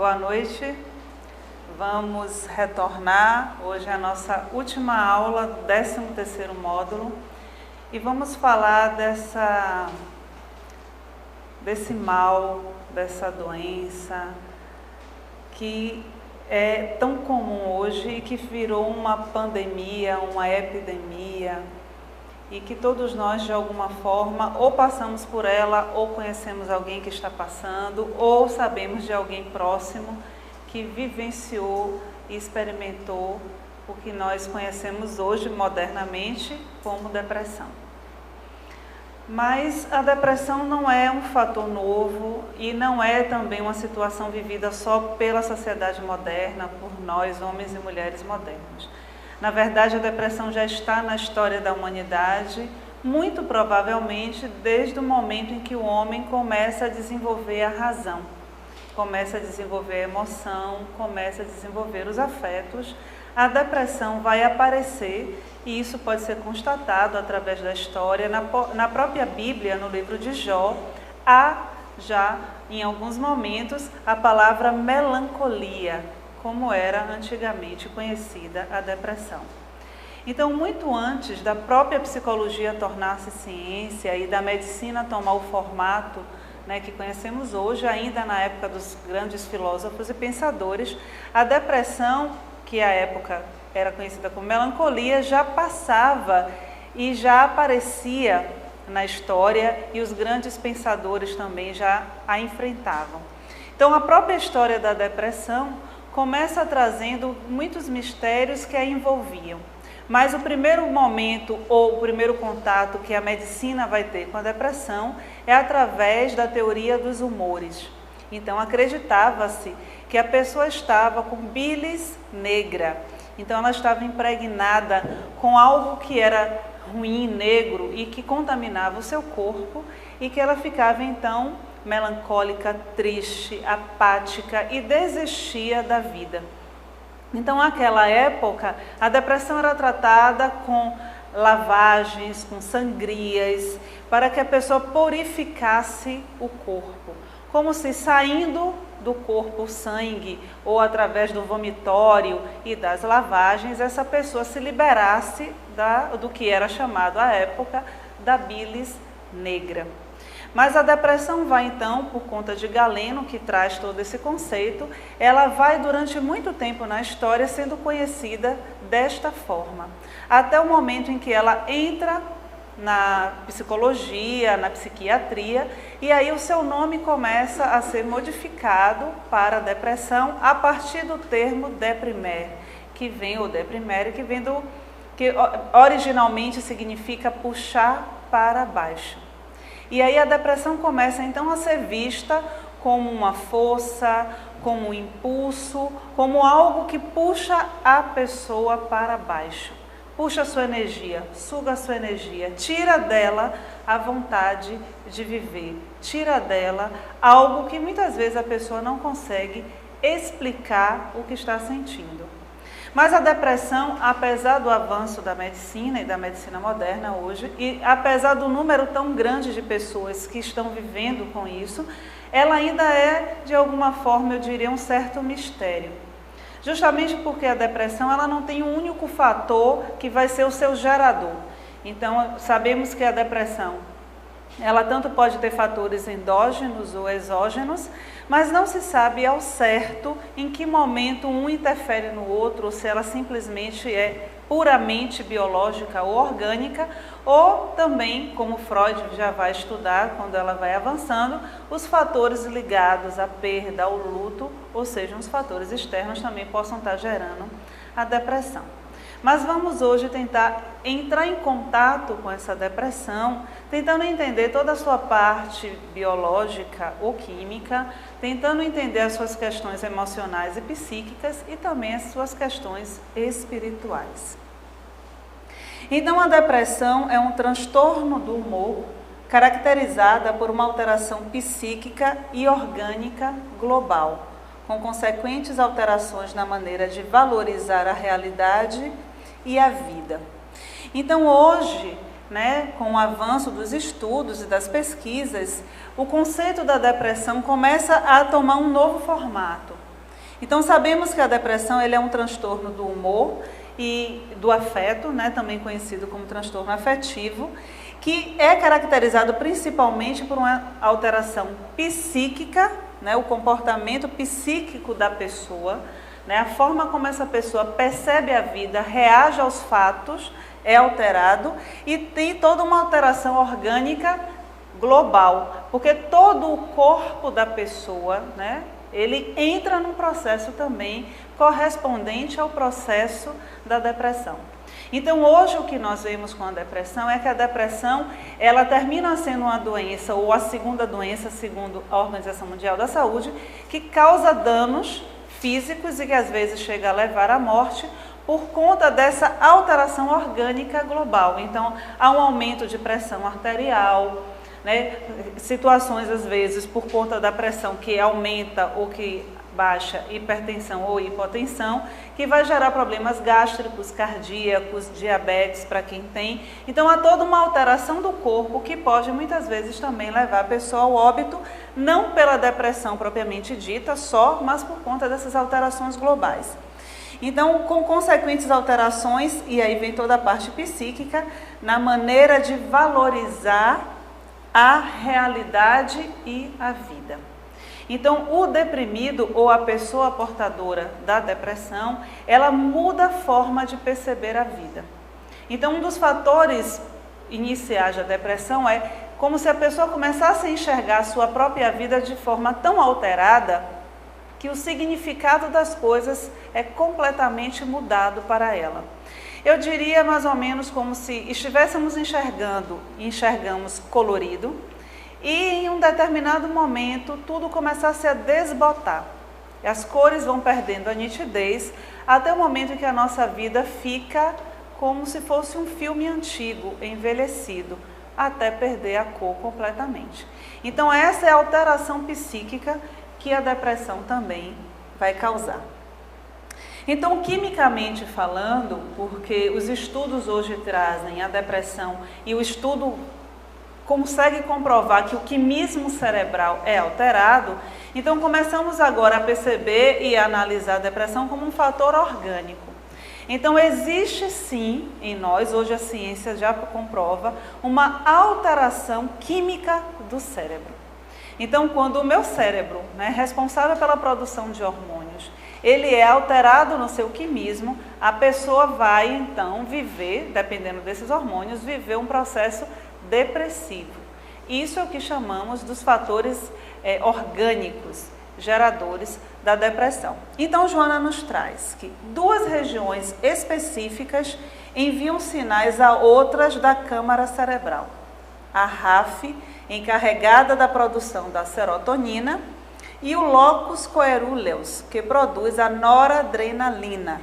boa noite. Vamos retornar, hoje é a nossa última aula do 13º módulo e vamos falar desse mal, dessa doença que é tão comum hoje e que virou uma pandemia, uma epidemia e que todos nós de alguma forma ou passamos por ela ou conhecemos alguém que está passando ou sabemos de alguém próximo que vivenciou e experimentou o que nós conhecemos hoje modernamente como depressão. Mas a depressão não é um fator novo e não é também uma situação vivida só pela sociedade moderna, por nós, homens e mulheres modernos. Na verdade, a depressão já está na história da humanidade, muito provavelmente desde o momento em que o homem começa a desenvolver a razão, começa a desenvolver a emoção, começa a desenvolver os afetos. A depressão vai aparecer e isso pode ser constatado através da história. Na própria Bíblia, no livro de Jó, há já em alguns momentos a palavra melancolia, como era antigamente conhecida a depressão. Então, muito antes da própria psicologia tornar-se ciência e da medicina tomar o formato que conhecemos hoje, ainda na época dos grandes filósofos e pensadores, a depressão, que à época era conhecida como melancolia, já passava e já aparecia na história e os grandes pensadores também já a enfrentavam. Então, a própria história da depressão começa trazendo muitos mistérios que a envolviam. Mas o primeiro momento ou o primeiro contato que a medicina vai ter com a depressão é através da teoria dos humores. Então, acreditava-se que a pessoa estava com bilis negra. Então, ela estava impregnada com algo que era ruim, negro e que contaminava o seu corpo e que ela ficava, então, melancólica, triste, apática e desistia da vida. Então, naquela época, a depressão era tratada com lavagens, com sangrias, para que a pessoa purificasse o corpo, como se saindo do corpo o sangue ou através do vomitório e das lavagens, essa pessoa se liberasse do que era chamado à época da bilis negra. Mas a depressão vai então, por conta de Galeno, que traz todo esse conceito, ela vai durante muito tempo na história sendo conhecida desta forma, até o momento em que ela entra na psicologia, na psiquiatria, e aí o seu nome começa a ser modificado para depressão a partir do termo deprimer, que vem que originalmente significa puxar para baixo. E aí a depressão começa então a ser vista como uma força, como um impulso, como algo que puxa a pessoa para baixo. Puxa a sua energia, suga a sua energia, tira dela a vontade de viver, tira dela algo que muitas vezes a pessoa não consegue explicar o que está sentindo. Mas a depressão, apesar do avanço da medicina e da medicina moderna hoje, e apesar do número tão grande de pessoas que estão vivendo com isso, ela ainda é, de alguma forma, eu diria, um certo mistério. Justamente porque a depressão ela não tem um único fator que vai ser o seu gerador. Então, sabemos que a depressão, ela tanto pode ter fatores endógenos ou exógenos, mas não se sabe ao certo em que momento um interfere no outro, ou se ela simplesmente é puramente biológica ou orgânica, ou também, como Freud já vai estudar quando ela vai avançando, os fatores ligados à perda, ao luto, ou seja, os fatores externos também possam estar gerando a depressão. Mas vamos hoje tentar entrar em contato com essa depressão, tentando entender toda a sua parte biológica ou química, tentando entender as suas questões emocionais e psíquicas e também as suas questões espirituais. Então, a depressão é um transtorno do humor caracterizada por uma alteração psíquica e orgânica global, com consequentes alterações na maneira de valorizar a realidade e a vida. Então, hoje, com o avanço dos estudos e das pesquisas, o conceito da depressão começa a tomar um novo formato. Então sabemos que a depressão ele é um transtorno do humor e do afeto, né, também conhecido como transtorno afetivo, que é caracterizado principalmente por uma alteração psíquica, né, o comportamento psíquico da pessoa, né, a forma como essa pessoa percebe a vida, reage aos fatos, é alterado e tem toda uma alteração orgânica global, porque todo o corpo da pessoa, né, ele entra num processo também correspondente ao processo da depressão. Então hoje o que nós vemos com a depressão é que a depressão ela termina sendo uma doença ou a segunda doença, segundo a Organização Mundial da Saúde, que causa danos físicos e que às vezes chega a levar à morte por conta dessa alteração orgânica global. Então há um aumento de pressão arterial, né? Situações às vezes por conta da pressão que aumenta ou que baixa, hipertensão ou hipotensão, que vai gerar problemas gástricos, cardíacos, diabetes para quem tem. Então há toda uma alteração do corpo que pode muitas vezes também levar a pessoa ao óbito, não pela depressão propriamente dita só, mas por conta dessas alterações globais. Então, com consequentes alterações, e aí vem toda a parte psíquica, na maneira de valorizar a realidade e a vida. Então, o deprimido ou a pessoa portadora da depressão, ela muda a forma de perceber a vida. Então, um dos fatores iniciais da depressão é como se a pessoa começasse a enxergar a sua própria vida de forma tão alterada que o significado das coisas é completamente mudado para ela. Eu diria mais ou menos como se estivéssemos enxergamos colorido, e em um determinado momento tudo começasse a desbotar. As cores vão perdendo a nitidez até o momento em que a nossa vida fica como se fosse um filme antigo, envelhecido, até perder a cor completamente. Então essa é a alteração psíquica que a depressão também vai causar. Então, quimicamente falando, porque os estudos hoje trazem a depressão e o estudo consegue comprovar que o quimismo cerebral é alterado, então começamos agora a perceber e a analisar a depressão como um fator orgânico. Então existe sim em nós, hoje a ciência já comprova, uma alteração química do cérebro. Então quando o meu cérebro, né, responsável pela produção de hormônios, ele é alterado no seu quimismo, a pessoa vai então viver, dependendo desses hormônios, viver um processo depressivo. Isso é o que chamamos dos fatores orgânicos, geradores da depressão. Então, Joana nos traz que duas regiões específicas enviam sinais a outras da câmara cerebral. A RAF, encarregada da produção da serotonina, e o locus coeruleus, que produz a noradrenalina,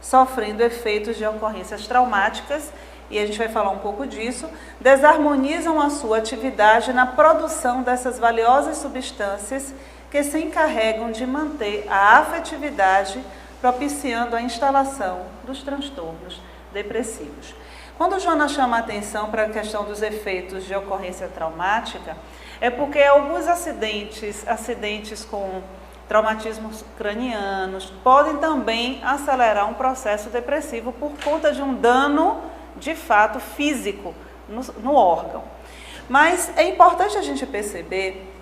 sofrendo efeitos de ocorrências traumáticas, e a gente vai falar um pouco disso, desarmonizam a sua atividade na produção dessas valiosas substâncias que se encarregam de manter a afetividade, propiciando a instalação dos transtornos depressivos. Quando Joana chama a atenção para a questão dos efeitos de ocorrência traumática, é porque alguns acidentes com traumatismos cranianos, podem também acelerar um processo depressivo por conta de um dano, de fato, físico no órgão. Mas é importante a gente perceber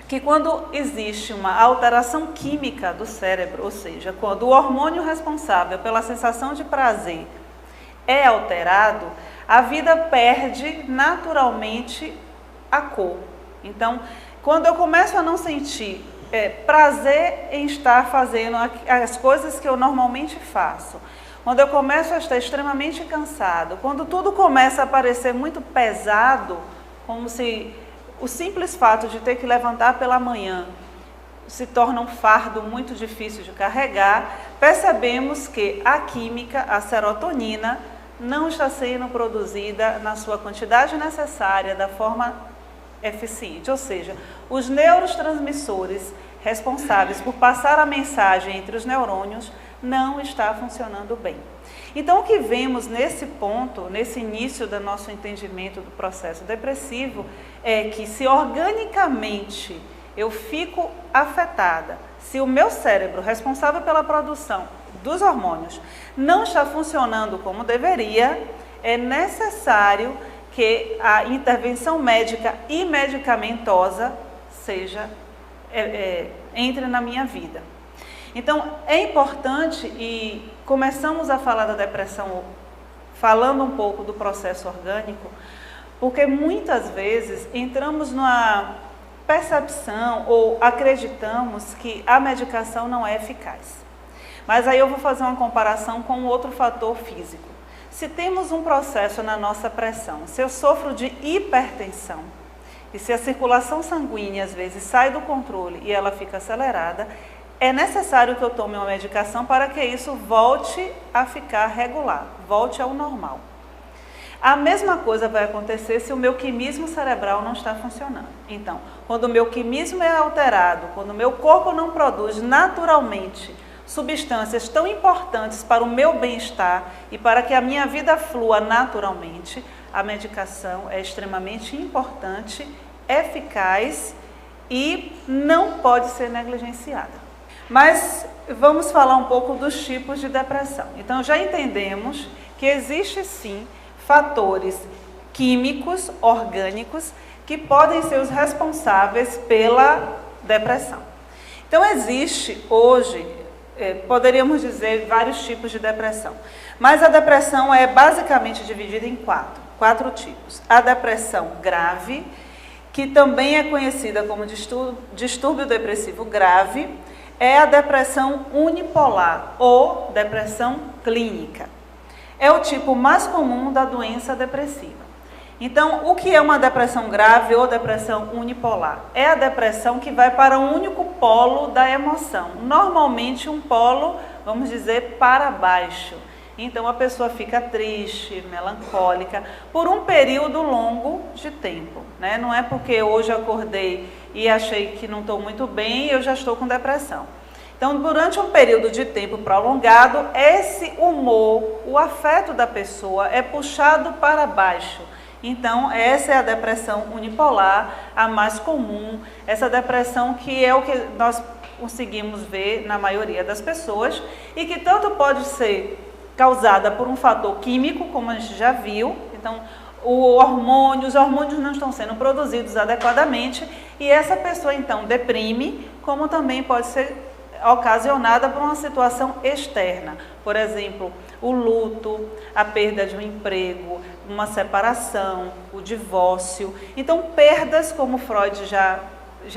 que quando existe uma alteração química do cérebro, ou seja, quando o hormônio responsável pela sensação de prazer é alterado, a vida perde naturalmente a cor. Então, quando eu começo a não sentir prazer em estar fazendo as coisas que eu normalmente faço, quando eu começo a estar extremamente cansado, quando tudo começa a parecer muito pesado, como se o simples fato de ter que levantar pela manhã se torna um fardo muito difícil de carregar, percebemos que a química, a serotonina, não está sendo produzida na sua quantidade necessária, da forma eficiente, ou seja, os neurotransmissores responsáveis por passar a mensagem entre os neurônios não está funcionando bem. Então, o que vemos nesse ponto, nesse início do nosso entendimento do processo depressivo, é que se organicamente eu fico afetada. Se o meu cérebro, responsável pela produção dos hormônios, não está funcionando como deveria, é necessário que a intervenção médica e medicamentosa entre na minha vida. Então, é importante, e começamos a falar da depressão falando um pouco do processo orgânico, porque muitas vezes entramos numa percepção ou acreditamos que a medicação não é eficaz. Mas aí eu vou fazer uma comparação com outro fator físico. Se temos um processo na nossa pressão, se eu sofro de hipertensão, e se a circulação sanguínea às vezes sai do controle e ela fica acelerada, é necessário que eu tome uma medicação para que isso volte a ficar regular, volte ao normal. A mesma coisa vai acontecer se o meu quimismo cerebral não está funcionando. Então, quando o meu quimismo é alterado, quando o meu corpo não produz naturalmente substâncias tão importantes para o meu bem-estar e para que a minha vida flua naturalmente, a medicação é extremamente importante, eficaz e não pode ser negligenciada. Mas vamos falar um pouco dos tipos de depressão. Então, já entendemos que existe sim fatores químicos, orgânicos, que podem ser os responsáveis pela depressão. Então, existe hoje, poderíamos dizer, vários tipos de depressão. Mas a depressão é basicamente dividida em quatro tipos. A depressão grave, que também é conhecida como distúrbio depressivo grave, é a depressão unipolar ou depressão clínica. É o tipo mais comum da doença depressiva. Então, o que é uma depressão grave ou depressão unipolar? É a depressão que vai para um único polo da emoção. Normalmente um polo, vamos dizer, para baixo. Então, a pessoa fica triste, melancólica, por um período longo de tempo, né? Não é porque hoje acordei e achei que não estou muito bem e eu já estou com depressão. Então, durante um período de tempo prolongado, esse humor, o afeto da pessoa é puxado para baixo. Então, essa é a depressão unipolar, a mais comum, essa depressão que é o que nós conseguimos ver na maioria das pessoas e que tanto pode ser causada por um fator químico, como a gente já viu. Então, os hormônios não estão sendo produzidos adequadamente e essa pessoa então deprime, como também pode ser ocasionada por uma situação externa. Por exemplo, o luto, a perda de um emprego, uma separação, o divórcio. Então, perdas, como Freud já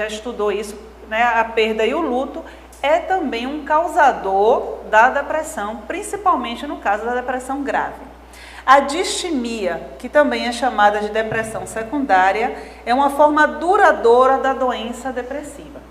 estudou isso, né? A perda e o luto é também um causador da depressão, principalmente no caso da depressão grave. A distimia, que também é chamada de depressão secundária, é uma forma duradoura da doença depressiva.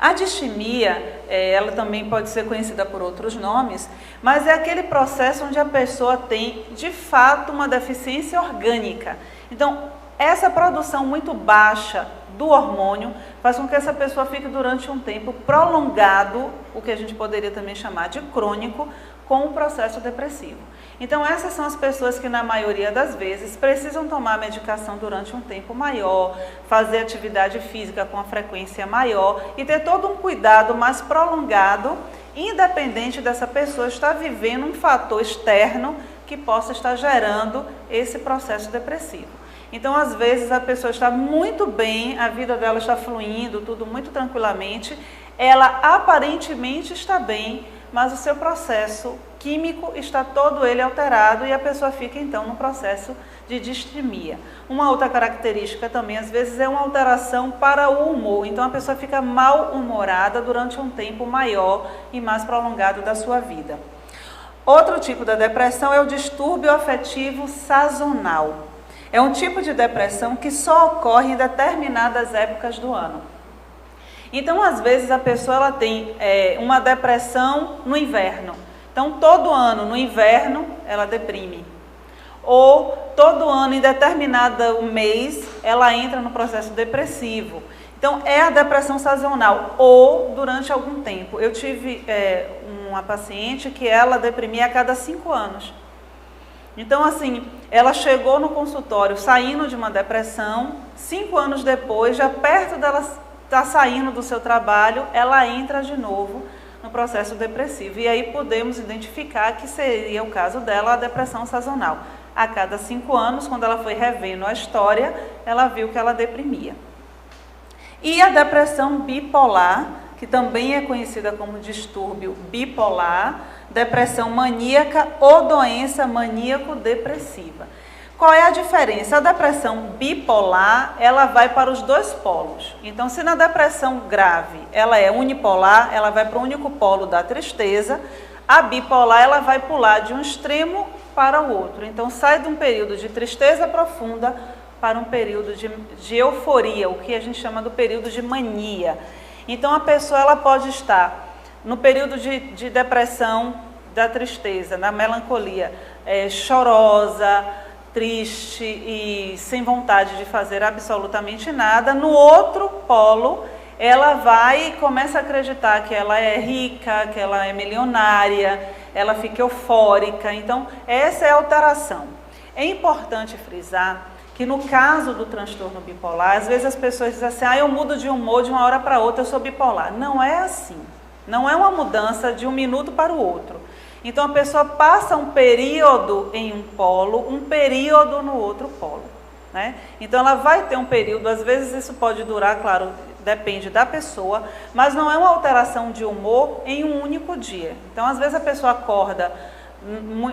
A distimia, ela também pode ser conhecida por outros nomes, mas é aquele processo onde a pessoa tem, de fato, uma deficiência orgânica. Então, essa produção muito baixa do hormônio faz com que essa pessoa fique durante um tempo prolongado, o que a gente poderia também chamar de crônico, com o processo depressivo. Então, essas são as pessoas que, na maioria das vezes, precisam tomar medicação durante um tempo maior, fazer atividade física com uma frequência maior e ter todo um cuidado mais prolongado, independente dessa pessoa estar vivendo um fator externo que possa estar gerando esse processo depressivo. Então, às vezes, a pessoa está muito bem, a vida dela está fluindo, tudo muito tranquilamente, ela aparentemente está bem, mas o seu processo químico está todo ele alterado e a pessoa fica então no processo de distimia. Uma outra característica também, às vezes, é uma alteração para o humor. Então, a pessoa fica mal-humorada durante um tempo maior e mais prolongado da sua vida. Outro tipo da depressão é o distúrbio afetivo sazonal. É um tipo de depressão que só ocorre em determinadas épocas do ano. Então, às vezes, a pessoa ela tem uma depressão no inverno. Então, todo ano, no inverno, ela deprime. Ou, todo ano, em determinado mês, ela entra no processo depressivo. Então, é a depressão sazonal, ou durante algum tempo. Eu tive uma paciente que ela deprimia a cada 5 anos. Então, assim, ela chegou no consultório saindo de uma depressão, 5 anos depois, já perto dela está saindo do seu trabalho, ela entra de novo no processo depressivo. E aí podemos identificar que seria o caso dela a depressão sazonal. A cada 5 anos, quando ela foi revendo a história, ela viu que ela deprimia. E a depressão bipolar, que também é conhecida como distúrbio bipolar, depressão maníaca ou doença maníaco-depressiva. Qual é a diferença? A depressão bipolar, ela vai para os dois polos. Então, se na depressão grave ela é unipolar, ela vai para o único polo da tristeza, a bipolar ela vai pular de um extremo para o outro. Então, sai de um período de tristeza profunda para um período de euforia, o que a gente chama do período de mania. Então, a pessoa ela pode estar no período de depressão, da tristeza, da melancolia, chorosa, triste e sem vontade de fazer absolutamente nada. No outro polo, ela vai e começa a acreditar que ela é rica, que ela é milionária, ela fica eufórica. Então, essa é a alteração. É importante frisar que no caso do transtorno bipolar, às vezes as pessoas dizem assim, eu mudo de humor de uma hora para outra, eu sou bipolar. Não é assim. Não é uma mudança de um minuto para o outro. Então, a pessoa passa um período em um polo, um período no outro polo, né? Então, ela vai ter um período, às vezes isso pode durar, claro, depende da pessoa, mas não é uma alteração de humor em um único dia. Então, às vezes a pessoa acorda,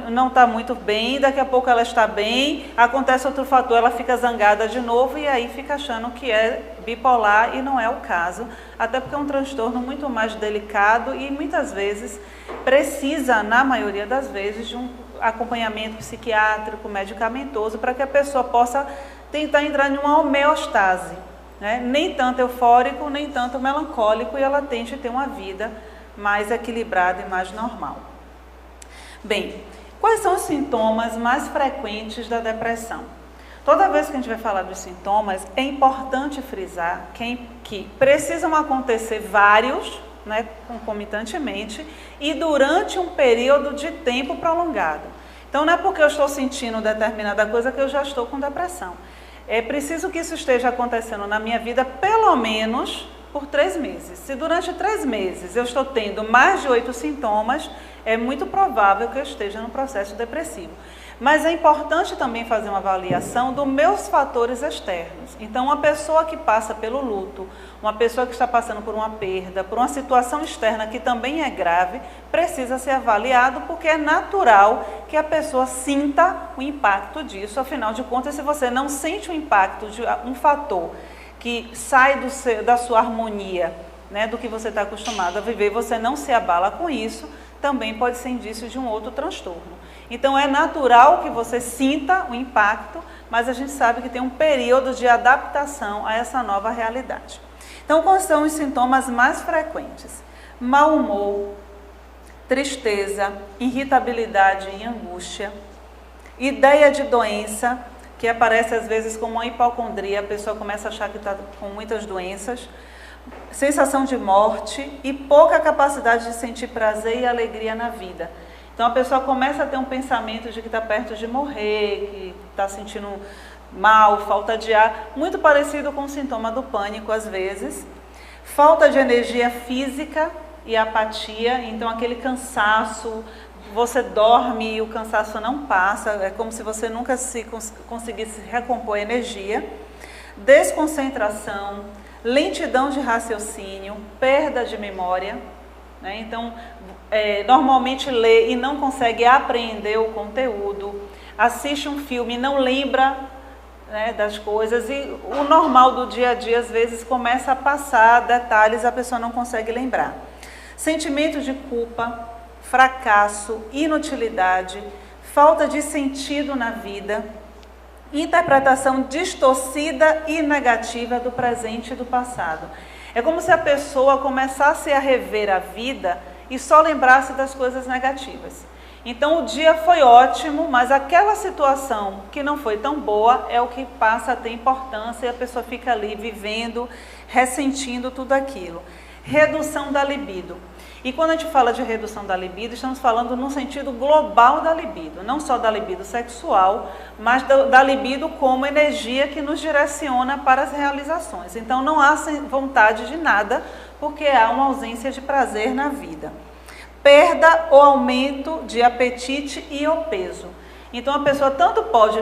não está muito bem, daqui a pouco ela está bem, acontece outro fator, ela fica zangada de novo e aí fica achando que é bipolar e não é o caso, até porque é um transtorno muito mais delicado e muitas vezes precisa, na maioria das vezes, de um acompanhamento psiquiátrico, medicamentoso, para que a pessoa possa tentar entrar em uma homeostase, né? Nem tanto eufórico, nem tanto melancólico, e ela tente ter uma vida mais equilibrada e mais normal. Bem, quais são os sintomas mais frequentes da depressão? Toda vez que a gente vai falar dos sintomas, é importante frisar que precisam acontecer vários, né, concomitantemente, e durante um período de tempo prolongado. Então, não é porque eu estou sentindo determinada coisa que eu já estou com depressão. É preciso que isso esteja acontecendo na minha vida pelo menos por 3 meses. Se durante 3 meses eu estou tendo mais de 8 sintomas, é muito provável que eu esteja no processo depressivo. Mas é importante também fazer uma avaliação dos meus fatores externos. Então, uma pessoa que passa pelo luto, uma pessoa que está passando por uma perda, por uma situação externa que também é grave, precisa ser avaliado, porque é natural que a pessoa sinta o impacto disso. Afinal de contas, se você não sente o impacto de um fator que sai da sua harmonia, né, do que você está acostumado a viver, você não se abala com isso, também pode ser indício de um outro transtorno. Então, é natural que você sinta o impacto, mas a gente sabe que tem um período de adaptação a essa nova realidade. Então, quais são os sintomas mais frequentes? Mau humor, tristeza, irritabilidade e angústia, ideia de doença, que aparece às vezes como uma hipocondria, a pessoa começa a achar que está com muitas doenças, sensação de morte e pouca capacidade de sentir prazer e alegria na vida. Então, a pessoa começa a ter um pensamento de que está perto de morrer, que está sentindo mal, falta de ar, muito parecido com o sintoma do pânico às vezes. Falta de energia física e apatia, então aquele cansaço, você dorme e o cansaço não passa, é como se você nunca conseguisse recompor energia. Desconcentração, lentidão de raciocínio, perda de memória, né? Então, normalmente lê e não consegue apreender o conteúdo, assiste um filme e não lembra, né, das coisas, e o normal do dia a dia às vezes começa a passar detalhes, a pessoa não consegue lembrar. Sentimento de culpa, fracasso, inutilidade, falta de sentido na vida, interpretação distorcida e negativa do presente e do passado. É como se a pessoa começasse a rever a vida e só lembrasse das coisas negativas. Então, o dia foi ótimo, mas aquela situação que não foi tão boa é o que passa a ter importância e a pessoa fica ali vivendo, ressentindo tudo aquilo. Redução da libido. E quando a gente fala de redução da libido, estamos falando no sentido global da libido, não só da libido sexual, mas da libido como energia que nos direciona para as realizações. Então não há vontade de nada, porque há uma ausência de prazer na vida. Perda ou aumento de apetite e ou peso. Então a pessoa tanto pode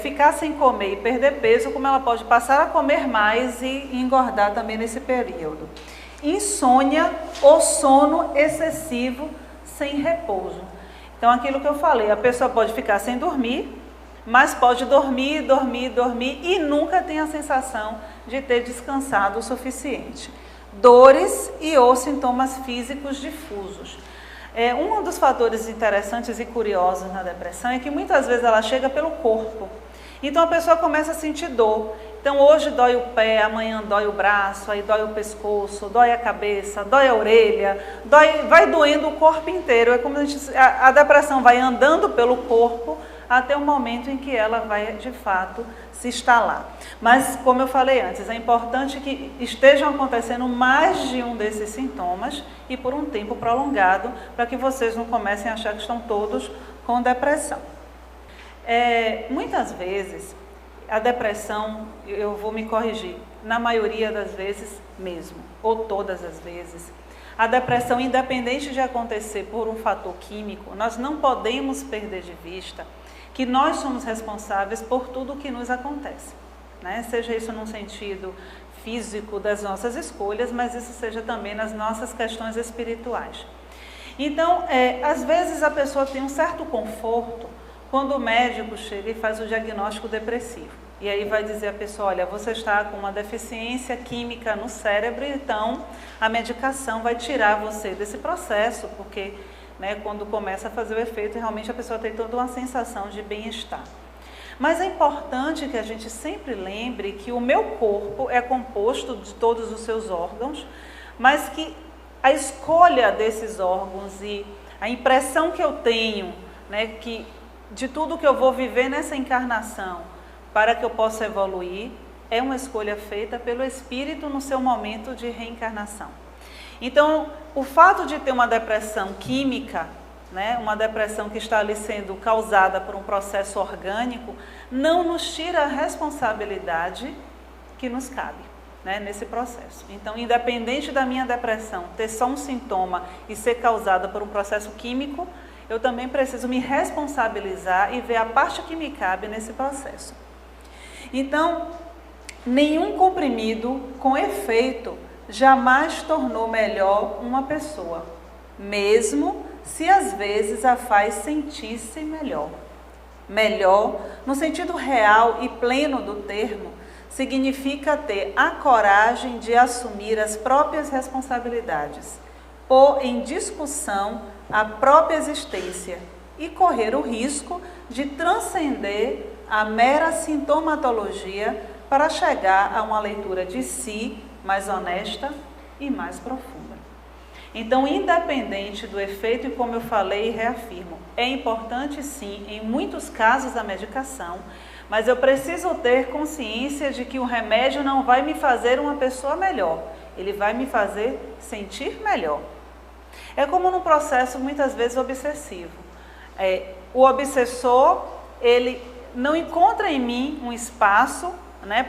ficar sem comer e perder peso, como ela pode passar a comer mais e engordar também nesse período. Insônia ou sono excessivo sem repouso. Então aquilo que eu falei, a pessoa pode ficar sem dormir, mas pode dormir e nunca tem a sensação de ter descansado o suficiente. Dores e ou sintomas físicos difusos. Um dos fatores interessantes e curiosos na depressão é que muitas vezes ela chega pelo corpo. Então a pessoa começa a sentir dor. Então hoje dói o pé, amanhã dói o braço, aí dói o pescoço, dói a cabeça, dói a orelha, vai doendo o corpo inteiro. É como a depressão vai andando pelo corpo até o momento em que ela vai de fato se instalar. Mas como eu falei antes, é importante que estejam acontecendo mais de um desses sintomas e por um tempo prolongado, para que vocês não comecem a achar que estão todos com depressão. Muitas vezes, a depressão, eu vou me corrigir, na maioria das vezes mesmo, ou todas as vezes, a depressão, independente de acontecer por um fator químico, nós não podemos perder de vista que nós somos responsáveis por tudo o que nos acontece, né? Seja isso num sentido físico das nossas escolhas, mas isso seja também nas nossas questões espirituais. Então, às vezes a pessoa tem um certo conforto quando o médico chega e faz o diagnóstico depressivo. E aí vai dizer a pessoa, olha, você está com uma deficiência química no cérebro, então a medicação vai tirar você desse processo, porque quando começa a fazer o efeito, realmente a pessoa tem toda uma sensação de bem-estar. Mas é importante que a gente sempre lembre que o meu corpo é composto de todos os seus órgãos, mas que a escolha desses órgãos e a impressão que eu tenho, que de tudo que eu vou viver nessa encarnação para que eu possa evoluir, é uma escolha feita pelo espírito no seu momento de reencarnação. Então, o fato de ter uma depressão química, uma depressão que está ali sendo causada por um processo orgânico, não nos tira a responsabilidade que nos cabe, nesse processo. Então, independente da minha depressão ter só um sintoma e ser causada por um processo químico, eu também preciso me responsabilizar e ver a parte que me cabe nesse processo. Então, nenhum comprimido com efeito jamais tornou melhor uma pessoa, mesmo se às vezes a faz sentir-se melhor. Melhor, no sentido real e pleno do termo, significa ter a coragem de assumir as próprias responsabilidades, pôr em discussão a própria existência e correr o risco de transcender a mera sintomatologia para chegar a uma leitura de si mais honesta e mais profunda. Então, independente do efeito, e como eu falei e reafirmo, é importante sim, em muitos casos, a medicação, mas eu preciso ter consciência de que o remédio não vai me fazer uma pessoa melhor, ele vai me fazer sentir melhor. É como num processo muitas vezes obsessivo. O obsessor, ele não encontra em mim um espaço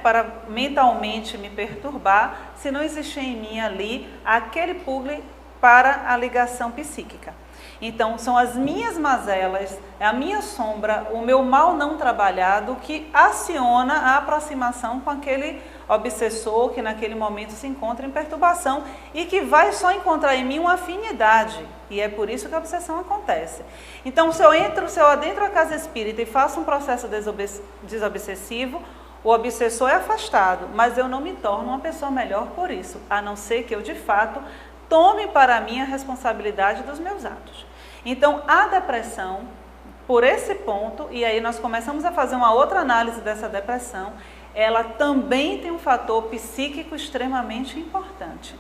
para mentalmente me perturbar, se não existir em mim ali aquele plug para a ligação psíquica. Então, são as minhas mazelas, é a minha sombra, o meu mal não trabalhado que aciona a aproximação com aquele obsessor que naquele momento se encontra em perturbação e que vai só encontrar em mim uma afinidade. E é por isso que a obsessão acontece. Então, se eu adentro a casa espírita e faço um processo desobsessivo, o obsessor é afastado, mas eu não me torno uma pessoa melhor por isso, a não ser que eu, de fato, tome para mim a responsabilidade dos meus atos. Então, a depressão, por esse ponto, e aí nós começamos a fazer uma outra análise dessa depressão, ela também tem um fator psíquico extremamente importante.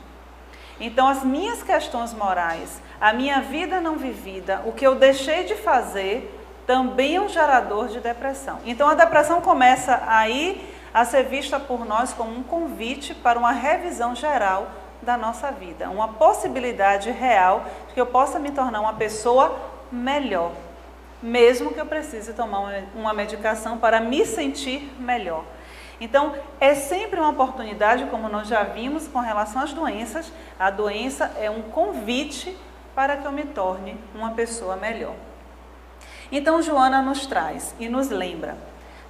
Então, as minhas questões morais, a minha vida não vivida, o que eu deixei de fazer, também é um gerador de depressão. Então, a depressão começa aí a ser vista por nós como um convite para uma revisão geral da nossa vida, uma possibilidade real de que eu possa me tornar uma pessoa melhor, mesmo que eu precise tomar uma medicação para me sentir melhor. Então, é sempre uma oportunidade, como nós já vimos com relação às doenças, a doença é um convite para que eu me torne uma pessoa melhor. Então, Joana nos traz e nos lembra,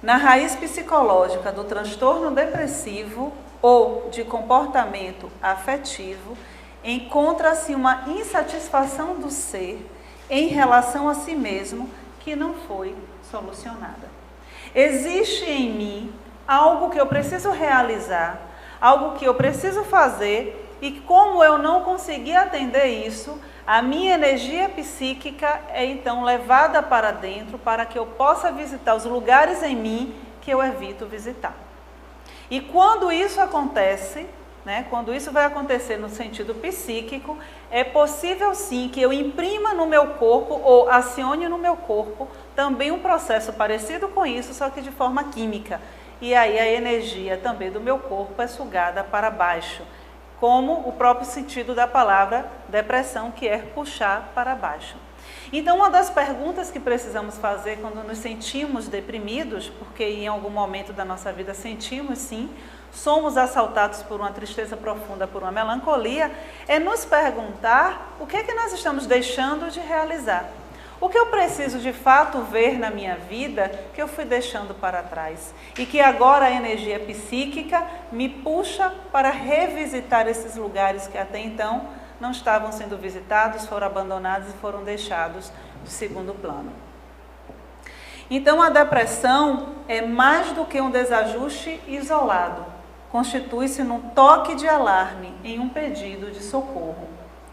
na raiz psicológica do transtorno depressivo ou de comportamento afetivo, encontra-se uma insatisfação do ser em relação a si mesmo que não foi solucionada. Existe em mim algo que eu preciso realizar, algo que eu preciso fazer, e como eu não consegui atender isso, a minha energia psíquica é então levada para dentro para que eu possa visitar os lugares em mim que eu evito visitar. E quando isso acontece, quando isso vai acontecer no sentido psíquico, é possível sim que eu imprima no meu corpo ou acione no meu corpo também um processo parecido com isso, só que de forma química. E aí a energia também do meu corpo é sugada para baixo, como o próprio sentido da palavra depressão, que é puxar para baixo. Então, uma das perguntas que precisamos fazer quando nos sentimos deprimidos, porque em algum momento da nossa vida sentimos sim, somos assaltados por uma tristeza profunda, por uma melancolia, é nos perguntar o que é que nós estamos deixando de realizar. O que eu preciso de fato ver na minha vida que eu fui deixando para trás e que agora a energia psíquica me puxa para revisitar esses lugares que até então não estavam sendo visitados, foram abandonados e foram deixados de segundo plano. Então a depressão é mais do que um desajuste isolado, constitui-se num toque de alarme em um pedido de socorro.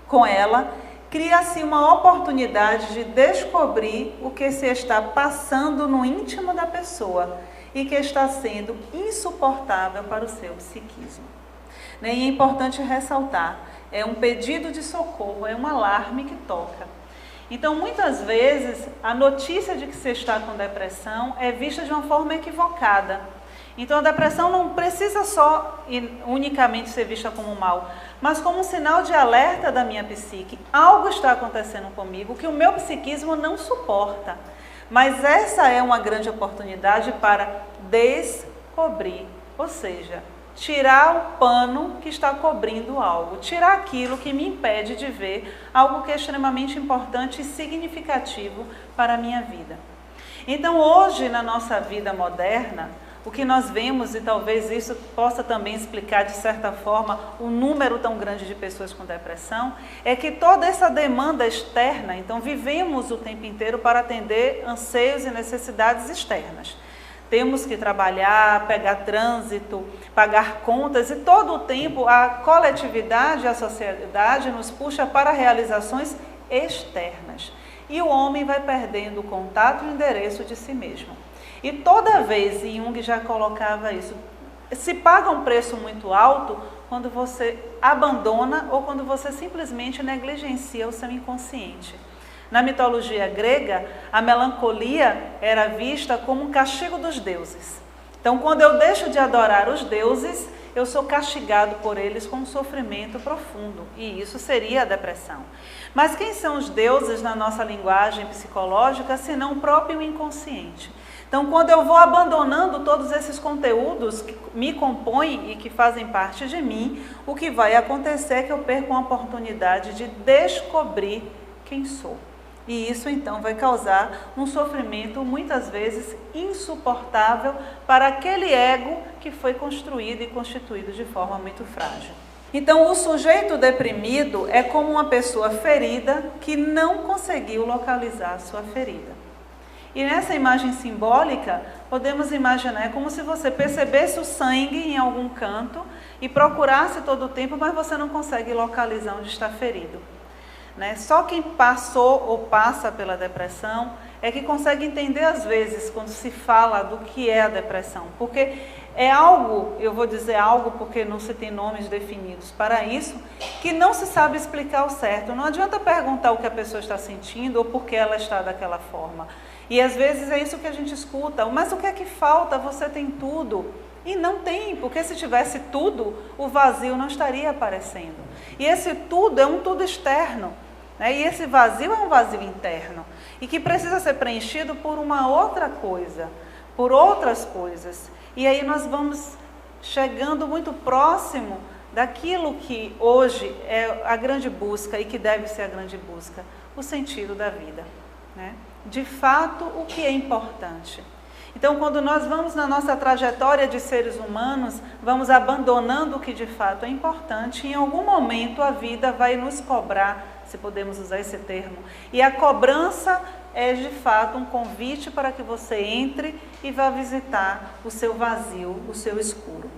Com ela, cria-se uma oportunidade de descobrir o que se está passando no íntimo da pessoa e que está sendo insuportável para o seu psiquismo. E é importante ressaltar, é um pedido de socorro, é um alarme que toca. Então, muitas vezes, a notícia de que se está com depressão é vista de uma forma equivocada. Então, a depressão não precisa só e unicamente ser vista como mal, mas como um sinal de alerta da minha psique. Algo está acontecendo comigo que o meu psiquismo não suporta. Mas essa é uma grande oportunidade para descobrir, ou seja, tirar o pano que está cobrindo algo, tirar aquilo que me impede de ver algo que é extremamente importante e significativo para a minha vida. Então, hoje, na nossa vida moderna, o que nós vemos, e talvez isso possa também explicar de certa forma o número tão grande de pessoas com depressão, é que toda essa demanda externa, então vivemos o tempo inteiro para atender anseios e necessidades externas. Temos que trabalhar, pegar trânsito, pagar contas e todo o tempo a coletividade, a sociedade nos puxa para realizações externas. E o homem vai perdendo o contato e o endereço de si mesmo. E toda vez, e Jung já colocava isso, se paga um preço muito alto quando você abandona ou quando você simplesmente negligencia o seu inconsciente. Na mitologia grega, a melancolia era vista como um castigo dos deuses. Então, quando eu deixo de adorar os deuses, eu sou castigado por eles com um sofrimento profundo. E isso seria a depressão. Mas quem são os deuses na nossa linguagem psicológica, senão o próprio inconsciente? Então, quando eu vou abandonando todos esses conteúdos que me compõem e que fazem parte de mim, o que vai acontecer é que eu perco uma oportunidade de descobrir quem sou. E isso, então, vai causar um sofrimento, muitas vezes, insuportável para aquele ego que foi construído e constituído de forma muito frágil. Então, o sujeito deprimido é como uma pessoa ferida que não conseguiu localizar a sua ferida. E nessa imagem simbólica, podemos imaginar, é como se você percebesse o sangue em algum canto e procurasse todo o tempo, mas você não consegue localizar onde está ferido. Só quem passou ou passa pela depressão é que consegue entender às vezes quando se fala do que é a depressão. Porque é algo, eu vou dizer algo porque não se tem nomes definidos para isso, que não se sabe explicar ao certo. Não adianta perguntar o que a pessoa está sentindo ou por que ela está daquela forma. E às vezes é isso que a gente escuta, mas o que é que falta? Você tem tudo. E não tem, porque se tivesse tudo, o vazio não estaria aparecendo. E esse tudo é um tudo externo, né? E esse vazio é um vazio interno, e que precisa ser preenchido por uma outra coisa, por outras coisas. E aí nós vamos chegando muito próximo daquilo que hoje é a grande busca e que deve ser a grande busca, o sentido da vida, né? De fato, o que é importante. Então, quando nós vamos na nossa trajetória de seres humanos, vamos abandonando o que de fato é importante, em algum momento a vida vai nos cobrar, se podemos usar esse termo. E a cobrança é de fato um convite para que você entre e vá visitar o seu vazio, o seu escuro.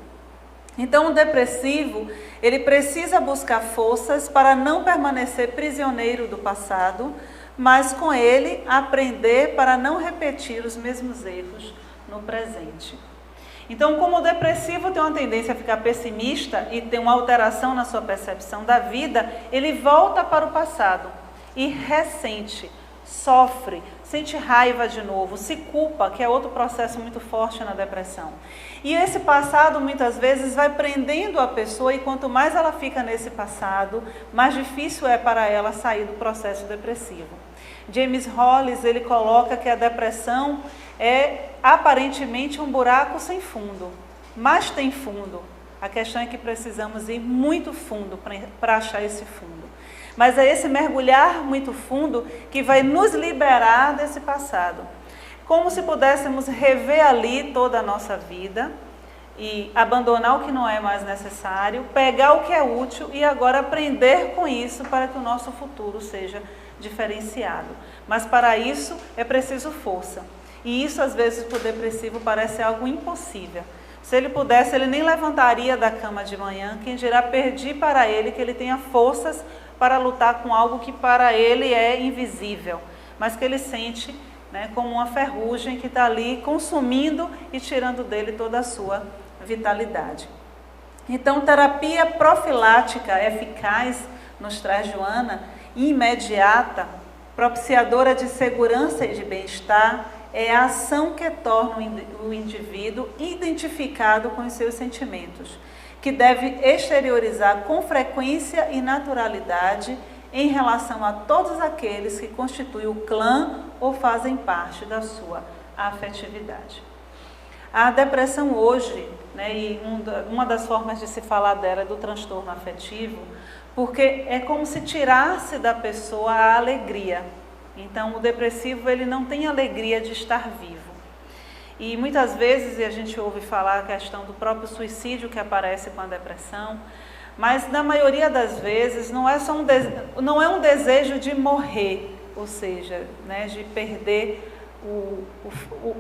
Então, o depressivo, ele precisa buscar forças para não permanecer prisioneiro do passado, mas com ele aprender para não repetir os mesmos erros no presente. Então, como o depressivo tem uma tendência a ficar pessimista e tem uma alteração na sua percepção da vida, ele volta para o passado e ressente, sofre, sente raiva de novo, se culpa, que é outro processo muito forte na depressão. E esse passado muitas vezes vai prendendo a pessoa, e quanto mais ela fica nesse passado, mais difícil é para ela sair do processo depressivo. James Hollis, ele coloca que a depressão é aparentemente um buraco sem fundo, mas tem fundo. A questão é que precisamos ir muito fundo para achar esse fundo. Mas é esse mergulhar muito fundo que vai nos liberar desse passado. Como se pudéssemos rever ali toda a nossa vida e abandonar o que não é mais necessário, pegar o que é útil e agora aprender com isso para que o nosso futuro seja diferenciado. Mas para isso é preciso força. E isso às vezes para o depressivo parece algo impossível. Se ele pudesse, ele nem levantaria da cama de manhã, quem dirá pedir para ele que ele tenha forças para lutar com algo que para ele é invisível, mas que ele sente, né, como uma ferrugem que está ali consumindo e tirando dele toda a sua vitalidade. Então, terapia profilática eficaz, nos traz Joana, imediata, propiciadora de segurança e de bem-estar, é a ação que torna o indivíduo identificado com os seus sentimentos, que deve exteriorizar com frequência e naturalidade em relação a todos aqueles que constituem o clã ou fazem parte da sua afetividade. A depressão hoje, né, e uma das formas de se falar dela é do transtorno afetivo, porque é como se tirasse da pessoa a alegria. Então, o depressivo, ele não tem alegria de estar vivo. E muitas vezes a gente ouve falar a questão do próprio suicídio que aparece com a depressão, mas na maioria das vezes não é só um desejo de morrer, ou seja, né, de perder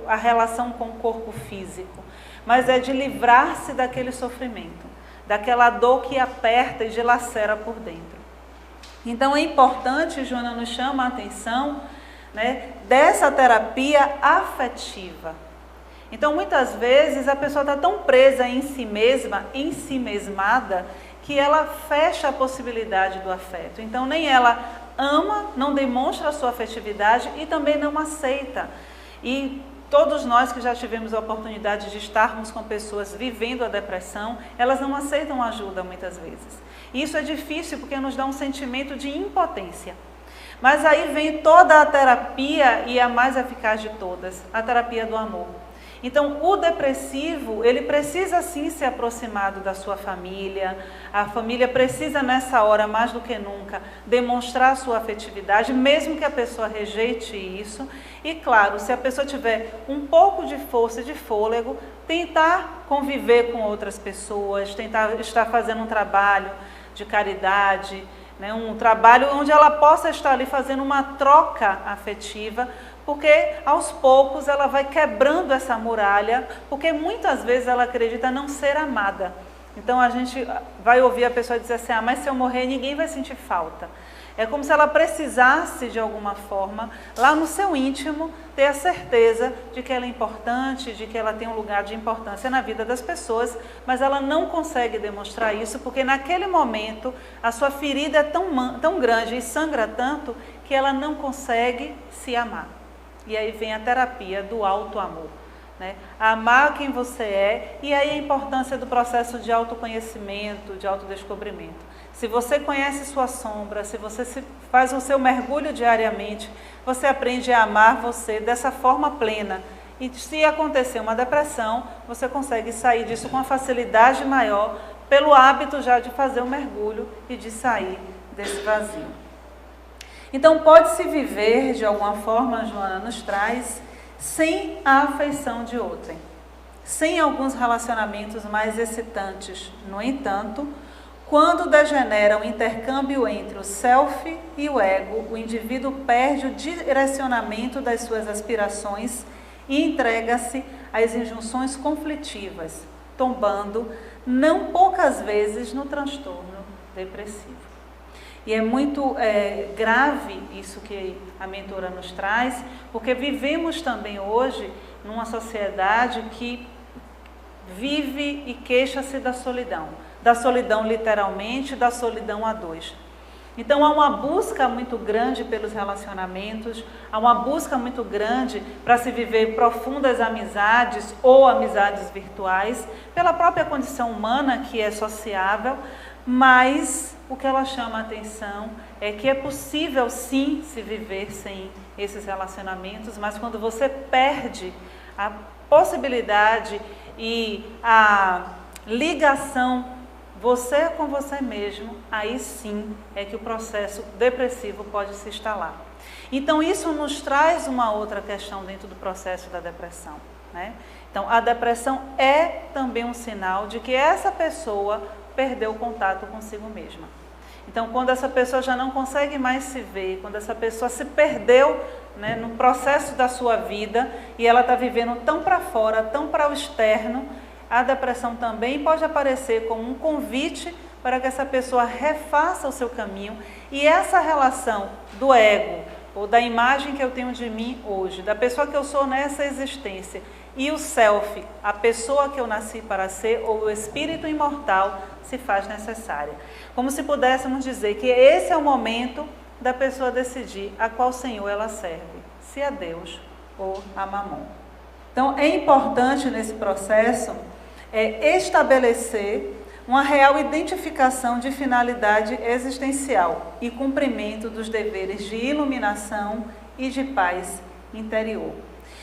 a relação com o corpo físico, mas é de livrar-se daquele sofrimento, daquela dor que aperta e dilacera por dentro. Então é importante, Joana nos chama a atenção, né, dessa terapia afetiva. Então muitas vezes a pessoa está tão presa em si mesma, ensimesmada, que ela fecha a possibilidade do afeto. Então nem ela ama, não demonstra a sua afetividade e também não aceita. E todos nós que já tivemos a oportunidade de estarmos com pessoas vivendo a depressão, elas não aceitam ajuda muitas vezes. E isso é difícil porque nos dá um sentimento de impotência. Mas aí vem toda a terapia e a mais eficaz de todas, a terapia do amor. Então, o depressivo, ele precisa sim ser aproximado da sua família, a família precisa nessa hora, mais do que nunca, demonstrar a sua afetividade, mesmo que a pessoa rejeite isso. E claro, se a pessoa tiver um pouco de força e de fôlego, tentar conviver com outras pessoas, tentar estar fazendo um trabalho de caridade, né, um trabalho onde ela possa estar ali fazendo uma troca afetiva, porque aos poucos ela vai quebrando essa muralha, porque muitas vezes ela acredita não ser amada. Então a gente vai ouvir a pessoa dizer assim, mas se eu morrer ninguém vai sentir falta. É como se ela precisasse de alguma forma, lá no seu íntimo, ter a certeza de que ela é importante, de que ela tem um lugar de importância na vida das pessoas, mas ela não consegue demonstrar isso, porque naquele momento a sua ferida é tão grande e sangra tanto, que ela não consegue se amar. E aí vem a terapia do auto-amor, né? Amar quem você é, e aí a importância do processo de autoconhecimento, de autodescobrimento. Se você conhece sua sombra, se você faz o seu mergulho diariamente, você aprende a amar você dessa forma plena. E se acontecer uma depressão, você consegue sair disso com uma facilidade maior, pelo hábito já de fazer o mergulho e de sair desse vazio. Então pode-se viver de alguma forma, Joana nos traz, sem a afeição de outrem, sem alguns relacionamentos mais excitantes. No entanto, quando degenera o intercâmbio entre o self e o ego, o indivíduo perde o direcionamento das suas aspirações e entrega-se às injunções conflitivas, tombando não poucas vezes no transtorno depressivo. E é muito grave isso que a mentora nos traz, porque vivemos também hoje numa sociedade que vive e queixa-se da solidão literalmente, da solidão a dois. Então há uma busca muito grande pelos relacionamentos, há uma busca muito grande para se viver profundas amizades ou amizades virtuais, pela própria condição humana que é sociável, mas o que ela chama a atenção é que é possível sim se viver sem esses relacionamentos, mas quando você perde a possibilidade e a ligação você com você mesmo, aí sim é que o processo depressivo pode se instalar. Então isso nos traz uma outra questão dentro do processo da depressão, né? Então a depressão é também um sinal de que essa pessoa perdeu o contato consigo mesma. Então quando essa pessoa já não consegue mais se ver, quando essa pessoa se perdeu, né, no processo da sua vida e ela está vivendo tão para fora, tão para o externo, a depressão também pode aparecer como um convite para que essa pessoa refaça o seu caminho, e essa relação do ego, ou da imagem que eu tenho de mim hoje, da pessoa que eu sou nessa existência, e o self, a pessoa que eu nasci para ser, ou o espírito imortal, se faz necessária. Como se pudéssemos dizer que esse é o momento da pessoa decidir a qual Senhor ela serve, se a Deus ou a Mamon. Então é importante nesse processo estabelecer uma real identificação de finalidade existencial e cumprimento dos deveres de iluminação e de paz interior.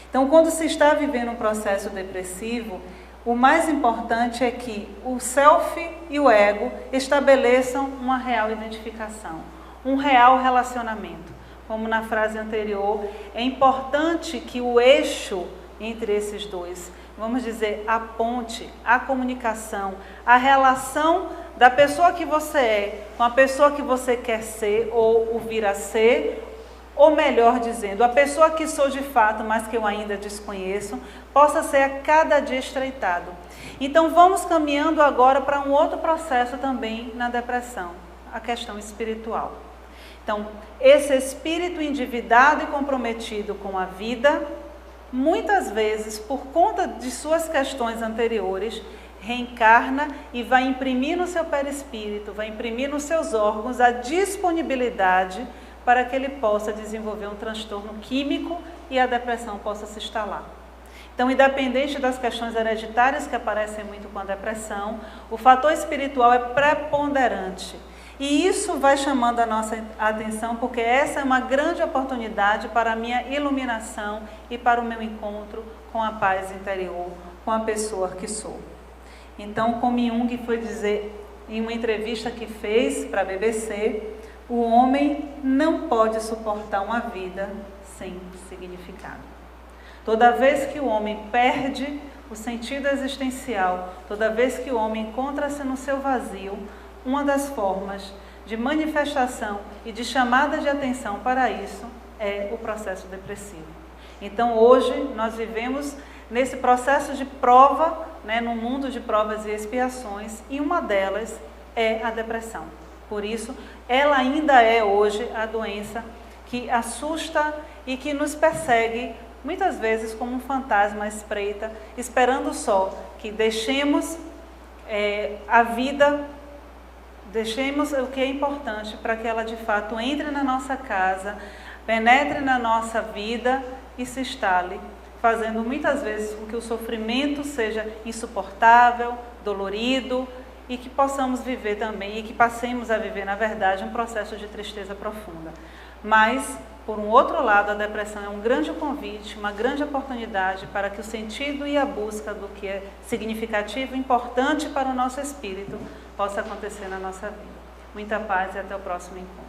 Então, quando se está vivendo um processo depressivo, o mais importante é que o self e o ego estabeleçam uma real identificação, um real relacionamento. Como na frase anterior, é importante que o eixo entre esses dois, vamos dizer, a ponte, a comunicação, a relação da pessoa que você é com a pessoa que você quer ser ou o vir a ser, ou melhor dizendo, a pessoa que sou de fato, mas que eu ainda desconheço, possa ser a cada dia estreitado. Então vamos caminhando agora para um outro processo também na depressão, a questão espiritual. Então, esse espírito endividado e comprometido com a vida, muitas vezes, por conta de suas questões anteriores, reencarna e vai imprimir no seu perispírito, vai imprimir nos seus órgãos a disponibilidade para que ele possa desenvolver um transtorno químico e a depressão possa se instalar. Então, independente das questões hereditárias que aparecem muito com a depressão, o fator espiritual é preponderante. E isso vai chamando a nossa atenção, porque essa é uma grande oportunidade para a minha iluminação e para o meu encontro com a paz interior, com a pessoa que sou. Então, como Jung foi dizer em uma entrevista que fez para a BBC, o homem não pode suportar uma vida sem significado. Toda vez que o homem perde o sentido existencial, toda vez que o homem encontra-se no seu vazio, uma das formas de manifestação e de chamada de atenção para isso é o processo depressivo. Então hoje nós vivemos nesse processo de prova, no mundo de provas e expiações, e uma delas é a depressão. Por isso, ela ainda é hoje a doença que assusta e que nos persegue, muitas vezes como um fantasma à espreita, esperando só que deixemos a vida, deixemos o que é importante para que ela de fato entre na nossa casa, penetre na nossa vida e se instale fazendo muitas vezes com que o sofrimento seja insuportável, dolorido, e que possamos viver também, e que passemos a viver, na verdade, um processo de tristeza profunda. Mas, por um outro lado, a depressão é um grande convite, uma grande oportunidade para que o sentido e a busca do que é significativo e importante para o nosso espírito possa acontecer na nossa vida. Muita paz e até o próximo encontro.